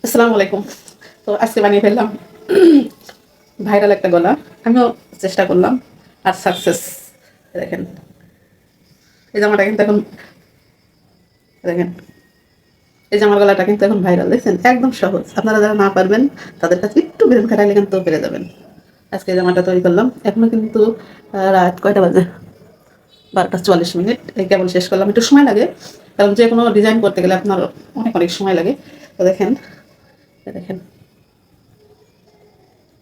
আসসালামু আলাইকুম। তো আজকে বানিয়ে ফেললাম ভাইরাল একটা গলা। আমিও চেষ্টা করলাম আর সাকসেস। দেখেন এই জামাটা কিন্তু এখন দেখেন এই জামার গলাটা কিন্তু এখন ভাইরাল, দেখছেন? একদম সহজ। আপনারা যারা না পারবেন তাদের কাছে একটু ব্রেন খাটাইলে কিন্তু পেরে যাবেন। আজকে এই জামাটা তৈরি করলাম। এখনো কিন্তু রাত কয়টা বাজে? 12টা 44 মিনিট। এই কেবল শেষ করলাম। একটু সময় লাগে, কারণ যে কোনো ডিজাইন করতে গেলে আপনার অনেক অনেক সময় লাগে। তো দেখেন দেখেন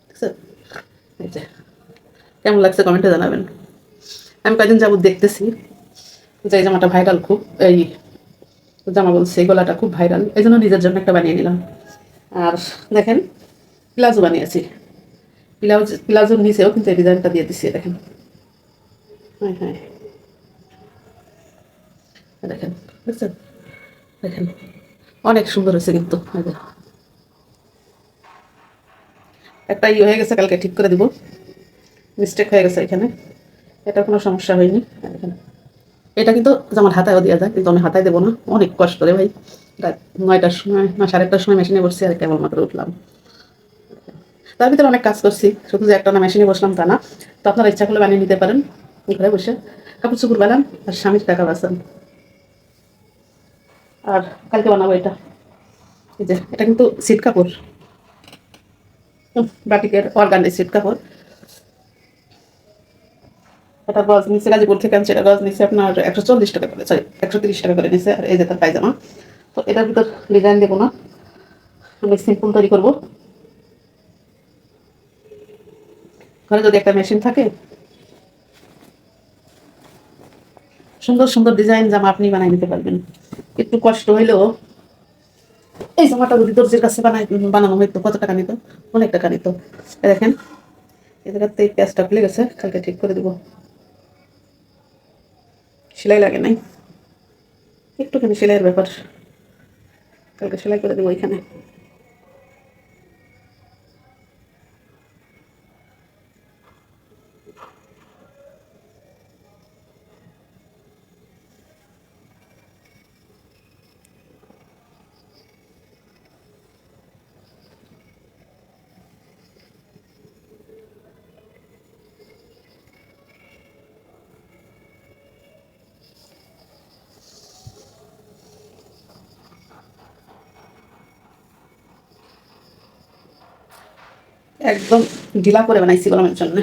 দেখছেন? এই যে কেমন লাগছে কমেন্টে জানাবেন। আমি কয়েকদিন যাবত দেখতেছি যে এই জামাটা ভাইরাল খুব। এই জামা বলছে এই গলাটা খুব ভাইরাল, এই জন্য নিজের জন্য একটা বানিয়ে নিলাম। আর দেখেন প্লাজো বানিয়েছি। প্লাজোর নিচেও কিন্তু এই ডিজাইনটা দিয়ে দিচ্ছি। দেখেন, হ্যাঁ হ্যাঁ, দেখেন বুঝছেন? দেখেন অনেক সুন্দর হয়েছে কিন্তু। একটা ইয়ে হয়ে গেছে, কালকে ঠিক করে দিব। মিস্টেক হয়ে গেছে এখানে, এটা কোনো সমস্যা হয়নি। এখানে এটা কিন্তু আমার হাতায়ও দেওয়া যায়, কিন্তু আমি হাতায় দেবো না, অনেক কষ্ট রে ভাই। রাত 9টার সময় না 8:30টার সময় মেশিনে বসছি, আর কেবলমাত্র উঠলাম। তার ভিতরে অনেক কাজ করছি, শুধু যে একটা না মেশিনে বসলাম তা না। তো আপনারা ইচ্ছা করলে বানিয়ে নিতে পারেন ঘরে বসে। কাপড় চুপড় বানান আর স্বামীর টাকা বাঁচান। আর কালকে বানাবো এটা। এই যে এটা কিন্তু সিট কাপড়, বাটিকের অর্গানের সিট কাপড়। এটা গজ নিচে, গাজীপুর থেকে আনছে। এটা গজ নিচে আপনার 140 টাকা করে, সরি 130 টাকা করে নিচে। আর এই যে তার পায়জামা। তো এটার ভিতর ডিজাইন দেবো না, আমি সিম্পল তৈরি করবো। ঘরে যদি একটা মেশিন থাকে, সুন্দর সুন্দর ডিজাইন জামা আপনি বানাই নিতে পারবেন। একটু কষ্ট হইলেও। এই জামাটা যদি দর্জির কাছে বানানো হয়তো কত টাকা নিত? অনেক টাকা নিত। দেখেন এই জায়গাতে এই প্যাঁচটা খুলে গেছে, কালকে ঠিক করে দেবো। সেলাই লাগে নাই, একটুখানি সেলাইয়ের ব্যাপার, কালকে সেলাই করে দেবো এখানে। একদম ঢিলা করে বানাইছি গরমের জন্য।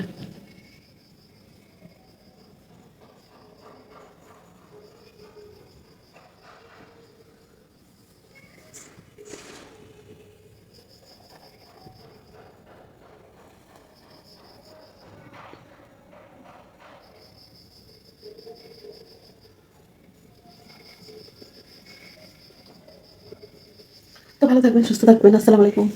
তো ভালো থাকবেন, সুস্থ থাকবেন। আসসালামু আলাইকুম।